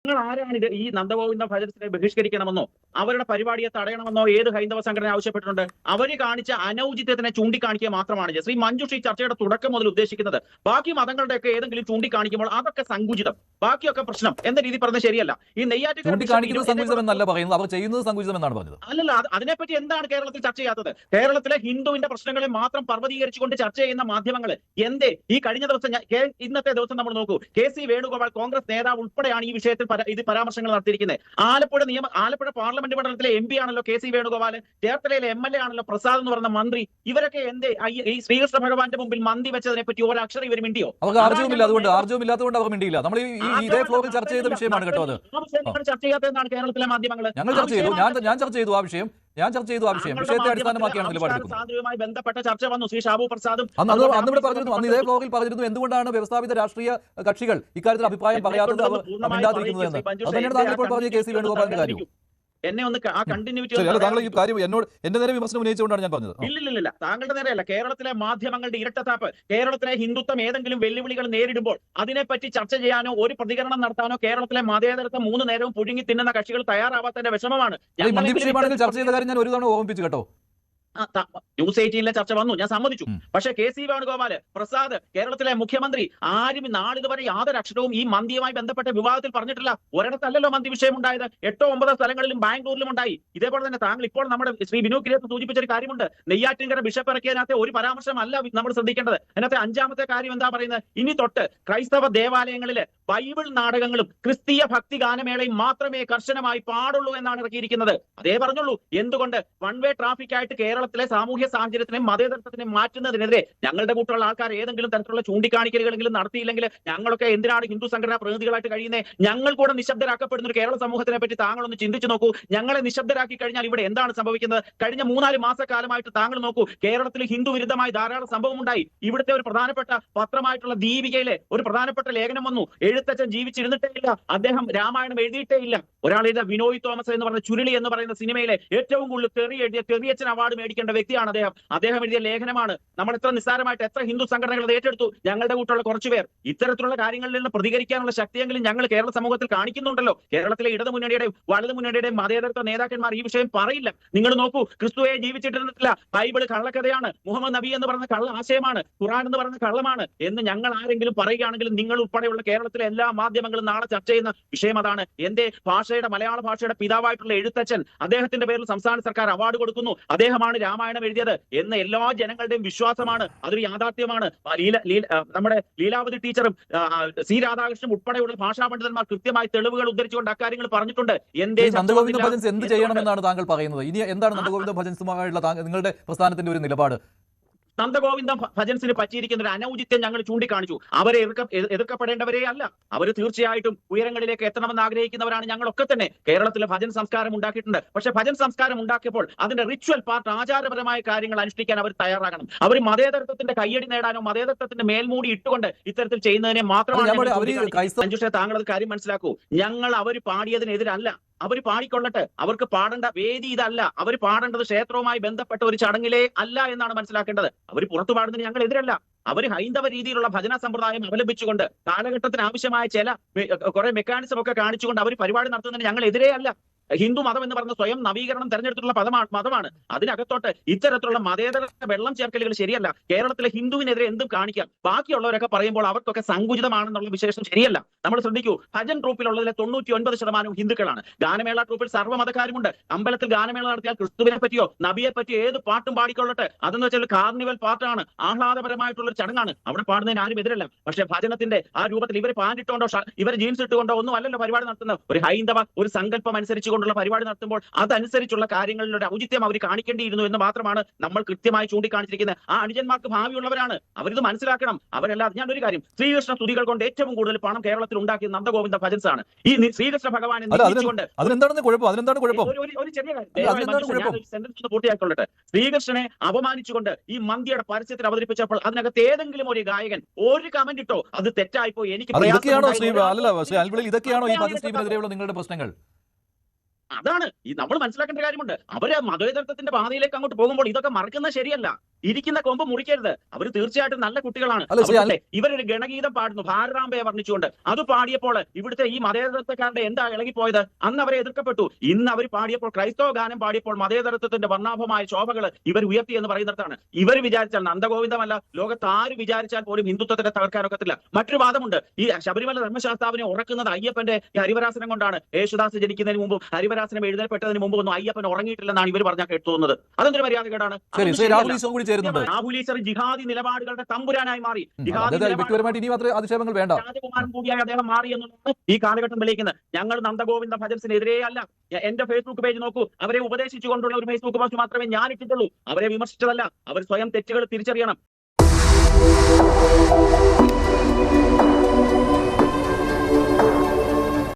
നിങ്ങൾ ആരാണ് ഇത് ഈ നന്ദഗോവിന്ദ ഭജൻസിനെ ബഹിഷ്കരിക്കണമെന്നോ അവരുടെ പരിപാടിയെ തടയണമെന്നോ ഏത് ഹൈന്ദവ സംഘടന ആവശ്യപ്പെട്ടിട്ടുണ്ട്? അവർ കാണിച്ച അനൗചിത്യത്തിനെ ചൂണ്ടിക്കാണിക്കുക മാത്രമാണ് ശ്രീ മഞ്ജുഷ് ഈ ചർച്ചയുടെ തുടക്കം മുതൽ ഉദ്ദേശിക്കുന്നത്. ബാക്കി മതങ്ങളുടെയൊക്കെ ഏതെങ്കിലും ചൂണ്ടിക്കാണിക്കുമ്പോൾ അതൊക്കെ സങ്കുചിതം, ബാക്കിയൊക്കെ പ്രശ്നം എന്ന രീതി പറഞ്ഞത് ശരിയല്ല. ഈ നെയ്യാറ്റിൻകര അല്ലല്ല, അതിനെപ്പറ്റി എന്താണ് കേരളത്തിൽ ചർച്ച ചെയ്യാത്തത്? കേരളത്തിലെ ഹിന്ദുവിന്റെ പ്രശ്നങ്ങളെ മാത്രം പർവ്വതീകരിച്ചുകൊണ്ട് ചർച്ച ചെയ്യുന്ന മാധ്യമങ്ങൾ എന്തേ ഈ കഴിഞ്ഞ ദിവസം ഇന്നത്തെ ദിവസം നമ്മൾ നോക്കൂ, കെ.സി. വേണുഗോപാൽ കോൺഗ്രസ് നേതാവ് ഉൾപ്പെടെയാണ് ഈ വിഷയത്തിൽ ഇത് പരാമർശങ്ങൾ നടത്തിയിരിക്കുന്നത്. ആലപ്പുഴ പാർലമെന്റ് മണ്ഡലത്തിലെ എം പി ആണല്ലോ കെ.സി. വേണുഗോപാൽ, ചേർത്തലയിലെ MLA ആണല്ലോ പ്രസാദ് എന്ന് പറഞ്ഞ മന്ത്രി. ഇവരൊക്കെ എന്തേ ഈ ശ്രീകൃഷ്ണ ഭഗവാന്റെ മുമ്പിൽ മന്തി വെച്ചതിനെ പറ്റി ഒരക്ഷരം ഇവർ മിണ്ടിയോ? ആർജവുമില്ലാത്തതുകൊണ്ട് അവർ മിണ്ടിയില്ല. നമ്മൾ ഇതേ ഫ്ലോറിൽ ചർച്ച ചെയ്ത വിഷയമാണ് കേട്ടോ അത്. ചർച്ച ചെയ്യാത്തതെന്നാണ് കേരളത്തിലെ മാധ്യമങ്ങൾ. ഞങ്ങൾ ചർച്ച ചെയ്തു, ഞാൻ ചർച്ച ചെയ്തു ആ വിഷയം. വിഷയത്തെ അടിസ്ഥാനമാക്കിയാണ് നിലപാടെടുക്കുന്നത്. ബന്ധപ്പെട്ട ചർച്ച വന്നു. ശ്രീ ഷാബു പ്രസാദും അന്നിവിടെ പറഞ്ഞിരുന്നു, അന്ന് ഇതേ ഫ്ലോറിൽ പറഞ്ഞിരുന്നു എന്തുകൊണ്ടാണ് വ്യവസ്ഥാപിത രാഷ്ട്രീയ കക്ഷികൾ ഇക്കാര്യത്തിൽ അഭിപ്രായം പറയാത്തത്, അവർ മിണ്ടാതിരിക്കുന്നത് എന്ന്. അത് തന്നെയാണ് താങ്കൾ ഇപ്പോൾ പറഞ്ഞ കെ.സി. വേണുഗോപാലിന്റെ കാര്യം. എന്നെ ഒന്ന് ആ കണ്ടിന്യൂറ്റി താങ്കൾ ഈ കാര്യം എന്റെ നേരെ വിമർശനം ഉന്നയിച്ചുകൊണ്ടാണ് ഞാൻ പറഞ്ഞത്. ഇല്ലില്ല, താങ്കളുടെ നേരെയല്ല. കേരളത്തിലെ മാധ്യമങ്ങളുടെ ഇരട്ടത്താപ്പ്, കേരളത്തിലെ ഹിന്ദുത്വം ഏതെങ്കിലും വെല്ലുവിളികൾ നേരിടുമ്പോൾ അതിനെപ്പറ്റി ചർച്ച ചെയ്യാനോ ഒരു പ്രതികരണം നടത്താനോ കേരളത്തിലെ മതേതരത്വം 3 നേരവും പുഴുങ്ങി തിന്നുന്ന കക്ഷികൾ തയ്യാറാവാത്തതിന്റെ വിഷമമാണ്. ചർച്ച ചെയ്ത കാര്യം ഞാൻ ഒരു തവണ ഓർമ്മിപ്പിച്ചു കേട്ടോ. ന്യൂസ് 18 ചർച്ച വന്നു, ഞാൻ സമ്മതിച്ചു. പക്ഷേ കെ.സി. വേണുഗോപാല്, പ്രസാദ്, കേരളത്തിലെ മുഖ്യമന്ത്രി ആരും നാളിതുവരെ യാതൊരു അക്ഷരവും ഈ മന്തിയുമായി ബന്ധപ്പെട്ട വിവാദത്തിൽ പറഞ്ഞിട്ടില്ല. ഒരിടത്തല്ലല്ലോ മന്തി വിഷയം ഉണ്ടായത്, 8-9 സ്ഥലങ്ങളിലും ബാംഗ്ലൂരിലും ഉണ്ടായി. ഇതേപോലെ തന്നെ താങ്കൾ ഇപ്പോൾ നമ്മുടെ ശ്രീ വിനു കിരിയത്ത് സൂചിപ്പിച്ച ഒരു കാര്യമുണ്ട്. നെയ്യാറ്റിൻകര ബിഷപ്പ് ഇറക്കിയതിനകത്തെ ഒരു പരാമർശമല്ല നമ്മൾ ശ്രദ്ധിക്കേണ്ടത്. അതിനകത്തെ 5ാമത്തെ കാര്യം എന്താ പറയുന്നത്? ഇനി തൊട്ട് ക്രൈസ്തവ ദേവാലയങ്ങളിലെ ബൈബിൾ നാടകങ്ങളും ക്രിസ്തീയ ഭക്തി ഗാനമേളയും മാത്രമേ കർശനമായി പാടുള്ളൂ എന്നാണ് ഇറക്കിയിരിക്കുന്നത്. അതേ പറഞ്ഞുള്ളൂ. എന്തുകൊണ്ട്? വൺ വേ ട്രാഫിക് ആയിട്ട് കേരളത്തിലെ സാമൂഹ്യ സാഹചര്യത്തിനെ മതേതരത്വത്തിനെ മാറ്റുന്നതിനെതിരെ ഞങ്ങളുടെ കൂട്ടുള്ള ആൾക്കാർ ഏതെങ്കിലും തരത്തിലുള്ള ചൂണ്ടിക്കാണിക്കലുകളെങ്കിലും നടത്തിയില്ലെങ്കിൽ ഞങ്ങളൊക്കെ എന്തിനാണ് ഹിന്ദു സംഘടനാ പ്രതിനിധികളായിട്ട് കഴിയുന്നത്? ഞങ്ങൾ കൂടെ നിശബ്ദരാക്കപ്പെടുന്ന ഒരു കേരള സമൂഹത്തിനെ പറ്റി താങ്കളൊന്ന് ചിന്തിച്ചു നോക്കൂ. ഞങ്ങളെ നിശബ്ദരാക്കി കഴിഞ്ഞാൽ ഇവിടെ എന്താണ് സംഭവിക്കുന്നത്? കഴിഞ്ഞ 3-4 മാസക്കാലമായിട്ട് താങ്കൾ നോക്കൂ, കേരളത്തിൽ ഹിന്ദു വിരുദ്ധമായി ധാരാളം സംഭവം ഉണ്ടായി. ഇവിടുത്തെ ഒരു പ്രധാനപ്പെട്ട പത്രമായിട്ടുള്ള ദീപികയിലെ ഒരു പ്രധാനപ്പെട്ട ലേഖനം വന്നു. എഴുത്തച്ഛൻ ജീവിച്ചിരുന്നിട്ടേ ഇല്ല, അദ്ദേഹം രാമായണം എഴുതിയിട്ടേ ഇല്ല. ഒരാൾ എഴുതിയ വിനോയ് തോമസ് എന്ന് പറഞ്ഞ ചുരുളി എന്ന് പറയുന്ന സിനിമയിലെ ഏറ്റവും കൂടുതൽ തെറി എഴുതിയ തെറിയച്ഛൻ അവാർഡ് മേടിക്കേണ്ട വ്യക്തിയാണ് അദ്ദേഹം എഴുതിയ ലേഖനമാണ്. നമ്മൾ എത്ര നിസ്സാരമായിട്ട് എത്ര ഹിന്ദു സംഘടനകൾ ഏറ്റെടുത്തു. ഞങ്ങളുടെ കൂട്ടുള്ള കുറച്ചുപേർ ഇത്തരത്തിലുള്ള കാര്യങ്ങളിൽ നിന്ന് പ്രതികരിക്കാനുള്ള ശക്തിയെങ്കിലും ഞങ്ങൾ കേരള സമൂഹത്തിൽ കാണിക്കുന്നുണ്ടല്ലോ. കേരളത്തിലെ ഇടതു മുന്നണിയുടെയും വലതു മുന്നണിയുടെയും മതേതരത്വ നേതാക്കന്മാർ ഈ വിഷയം പറയില്ല. നിങ്ങൾ നോക്കൂ, ക്രിസ്തുവെ ജീവിച്ചിട്ടിരുന്നിട്ടില്ല, ബൈബിള് കള്ളക്കഥയാണ്, മുഹമ്മദ് നബി എന്ന് പറയുന്ന കള്ള ആശയമാണ്, ഖുർആൻ എന്ന് പറയുന്ന കള്ളമാണ് എന്ന് ഞങ്ങൾ ആരെങ്കിലും പറയുകയാണെങ്കിലും നിങ്ങൾ ഉൾപ്പെടെയുള്ള കേരളത്തിലെ എല്ലാ മാധ്യമങ്ങളും നാളെ ചർച്ച ചെയ്യുന്ന വിഷയം അതാണ്. എന്റെ മലയാള ഭാഷയുടെ പിതാവായിട്ടുള്ള എഴുത്തച്ഛൻ, അദ്ദേഹത്തിന്റെ പേരിൽ സംസ്ഥാന സർക്കാർ അവാർഡ് കൊടുക്കുന്നു, അദ്ദേഹമാണ് രാമായണം എഴുതിയത് എന്ന എല്ലാ ജനങ്ങളുടെയും വിശ്വാസമാണ്. അതൊരു യാഥാർത്ഥ്യമാണ്. നമ്മുടെ ലീലാവതി ടീച്ചറും സി രാധാകൃഷ്ണൻ ഉൾപ്പെടെയുള്ള ഭാഷാ പണ്ഡിതന്മാർ കൃത്യമായി തെളിവുകൾ ഉദ്ധരിച്ചുകൊണ്ട് അക്കാര്യങ്ങൾ പറഞ്ഞിട്ടുണ്ട്. നന്ദഗോവിന്ദ ഭജൻസ് എന്ത് ചെയ്യണമെന്നാണ് താങ്കൾ പറയുന്നത്? ഇനി എന്താണ് നന്ദഗോവിന്ദ ഭജൻസുമായുള്ള നിങ്ങളുടെ പ്രസ്ഥാനത്തിന്റെ ഒരു നിലപാട്? നന്ദഗോവിന്ദ ഭജൻസിന് പറ്റിയിരിക്കുന്ന ഒരു അനൗചിത്യം ഞങ്ങൾ ചൂണ്ടിക്കാണിച്ചു. അവരെ എതിർക്കപ്പെടേണ്ടവരേ അല്ല, അവർ തീർച്ചയായിട്ടും ഉയരങ്ങളിലേക്ക് എത്തണമെന്ന് ആഗ്രഹിക്കുന്നവരാണ് ഞങ്ങളൊക്കെ തന്നെ. കേരളത്തിലെ ഭജൻ സംസ്കാരം ഉണ്ടാക്കിയിട്ടുണ്ട്. പക്ഷെ ഭജൻ സംസ്കാരം ഉണ്ടാക്കിയപ്പോൾ അതിന്റെ റിച്വൽ പാർട്ട്, ആചാരപരമായ കാര്യങ്ങൾ അനുഷ്ഠിക്കാൻ അവർ തയ്യാറാകണം. അവർ മതേതരത്വത്തിന്റെ കയ്യടി നേടാനോ മതേതരത്വത്തിന്റെ മേൽമൂടി ഇട്ടുകൊണ്ട് ഇത്തരത്തിൽ ചെയ്യുന്നതിനെ മാത്രമാണ്. താങ്കൾ അത് കാര്യം മനസ്സിലാക്കൂ. ഞങ്ങൾ അവർ പാടിയതിനെതിരല്ല. അവർ പാടിക്കൊള്ളട്ടെ, അവർക്ക് പാടേണ്ട വേദി ഇതല്ല. അവർ പാടേണ്ടത് ക്ഷേത്രവുമായി ബന്ധപ്പെട്ട ഒരു ചടങ്ങിലേ അല്ല എന്നാണ് മനസ്സിലാക്കേണ്ടത്. അവർ പുറത്തു പാടുന്നതിന് ഞങ്ങൾ എതിരല്ല. അവർ ഹൈന്ദവ രീതിയിലുള്ള ഭജന സമ്പ്രദായം അവലംബിച്ചുകൊണ്ട് കാലഘട്ടത്തിന് ആവശ്യമായ കുറെ മെക്കാനിസം ഒക്കെ കാണിച്ചുകൊണ്ട് അവർ പരിപാടി നടത്തുന്നതിന് ഞങ്ങൾ എതിരേ അല്ല. ഹിന്ദു മതം എന്ന് പറഞ്ഞ സ്വയം നവീകരണം തെരഞ്ഞെടുത്തിട്ടുള്ള മതമാണ്. അതിനകത്തോട്ട് ഇത്തരത്തിലുള്ള മതേതര വെള്ളം ചേർക്കലുകൾ ശരിയല്ല. കേരളത്തിലെ ഹിന്ദുവിനെതിരെ എന്തും കാണിക്കാം. ബാക്കിയുള്ളവരൊക്കെ പറയുമ്പോൾ അവർക്കൊക്കെ സങ്കുചിതമാണെന്നുള്ള വിശേഷം ശരിയല്ല. നമ്മൾ ശ്രദ്ധിക്കൂ, ഭജൻ ട്രൂപ്പിലുള്ളതിലെ 99% ഹിന്ദുക്കളാണ്. ഗാനമേള ട്രൂപ്പിൽ സർവ്വമതക്കാരുമുണ്ട്. അമ്പലത്തിൽ ഗാനമേള നടത്തിയാൽ ക്രിസ്തുവിനെ പറ്റിയോ നബിയെ പറ്റിയോ ഏത് പാട്ടും പാടിക്കൊള്ളട്ടെ. അതെന്ന് വെച്ചാൽ കാർണിവൽ പാട്ടാണ്, ആഹ്ലാദപരമായിട്ടുള്ള ഒരു ചടങ്ങാണ്. അവിടെ പാടുന്നതിന് ആരും എതിരല്ല. പക്ഷെ ഭജനത്തിന്റെ ആ രൂപത്തിൽ ഇവർ പാൻറിട്ടുകൊണ്ടോ ഇവർ ജീൻസ് ഇട്ടുകൊണ്ടോ ഒന്നും അല്ലല്ലോ പരിപാടി നടത്തുന്നത്. ഒരു ഹൈന്ദവ ഒരു സങ്കല്പം അനുസരിച്ച് പരിപാടി നടത്തുമ്പോൾ അതനുസരിച്ചുള്ള കാര്യങ്ങളിലൊരു ഔചിത്യം അവർ കാണിക്കേണ്ടിയിരുന്നു എന്ന് മാത്രമാണ് നമ്മൾ കൃത്യമായി ചൂണ്ടിക്കാണിച്ചിരിക്കുന്നത്. ആ അനുജന്മാർക്ക് ഭാവിയുള്ളവരാണ്, അവരിത് മനസ്സിലാക്കണം. അവരല്ലാതെ ഞാനൊരു കാര്യം, ശ്രീകൃഷ്ണ സ്തുതികൾ കൊണ്ട് ഏറ്റവും കൂടുതൽ പണം കേരളത്തിൽ ഉണ്ടാക്കിയ നന്ദഗോവിന്ദ ഭജൻസ് ആണ്. ഈ ശ്രീകൃഷ്ണ ഭഗവാനെ ഒരു ചെറിയ സെന്റൻസ് പൂർത്തിയാക്കൊള്ളട്ടെ. ശ്രീകൃഷ്ണനെ അപമാനിച്ചുകൊണ്ട് ഈ മന്തിയുടെ പരസ്യത്തിൽ അവതരിപ്പിച്ചപ്പോൾ അതിനകത്ത് ഏതെങ്കിലും ഒരു ഗായകൻ ഒരു കമന്റ് ഇട്ടോ അത് തെറ്റായിപ്പോ എനിക്ക് നിങ്ങളുടെ പ്രശ്നങ്ങൾ അതാണ്. ഈ നമ്മൾ മനസ്സിലാക്കേണ്ട കാര്യമുണ്ട്. അവര് മതേതരത്വത്തിന്റെ പാതയിലേക്ക് അങ്ങോട്ട് പോകുമ്പോൾ ഇതൊക്കെ മറക്കുന്നത് ശരിയല്ല. ഇരിക്കുന്ന കൊമ്പ് മുറിക്കരുത്. അവർ തീർച്ചയായിട്ടും നല്ല കുട്ടികളാണ്. അല്ല, ശരി, അവരുടെ ഇവരൊരു ഗണഗീതം പാടുന്നു ഭാരതാംബയെ വർണ്ണിച്ചുകൊണ്ട്. അത് പാടിയപ്പോൾ ഇവിടുത്തെ ഈ മതേതരത്വക്കാരുടെ എന്താ ഇളകിപ്പോയത്? അന്ന് അവരെ എതിർക്കപ്പെട്ടു. ഇന്ന് അവർ പാടിയപ്പോൾ, ക്രൈസ്തവ ഗാനം പാടിയപ്പോൾ മതേതരത്വത്തിന്റെ വർണ്ണാഭമായ ശോഭകൾ ഇവർ ഉയർത്തി എന്ന് പറയുന്നിടത്താണ്. ഇവർ വിചാരിച്ചാൽ, നന്ദഗോവിന്ദമല്ല, ലോകത്ത് ആര് വിചാരിച്ചാൽ പോലും ഹിന്ദുത്വത്തെ തകർക്കാനൊക്കത്തില്ല. മറ്റൊരു വാദമുണ്ട്, ഈ ശബരിമല ധർമ്മശാസ്താവിനെ ഉറക്കുന്നത് അയ്യപ്പന്റെ ഹരിവരാസനം കൊണ്ടാണ്. യേശുദാസ് ജനിക്കുന്നതിന് മുമ്പും ഹരിവരാസനം എഴുതപ്പെട്ടതിന് മുമ്പും ഒന്നും അയ്യപ്പൻ ഉറങ്ങിയിട്ടില്ലെന്നാണ് ഇവർ പറഞ്ഞാൽ കേട്ടുന്നത്. അതെന്തൊരു മര്യാദകേടാണ്. രാഹുൽ ഈശ്വർ ജിഹാദി നിലപാടുകളുടെ തമ്പുരാനായി മാറി. അധിക്ഷേപങ്ങൾ വേണ്ട. രാജകുമാരൻ കൂടിയായി അദ്ദേഹം മാറി എന്നുള്ളത് ഈ കാലഘട്ടം തെളിയിക്കുന്നത്. ഞങ്ങൾ നന്ദഗോവിന്ദ ഭജൻസിനെതിരെ അല്ല. എന്റെ ഫേസ്ബുക്ക് പേജ് നോക്കൂ. അവരെ ഉപദേശിച്ചുകൊണ്ടുള്ള ഒരു ഫേസ്ബുക്ക് പോസ്റ്റ് മാത്രമേ ഞാൻ ഇട്ടിട്ടുള്ളൂ. അവരെ വിമർശിച്ചതല്ല. അവർ സ്വയം തെറ്റുകൾ തിരിച്ചറിയണം.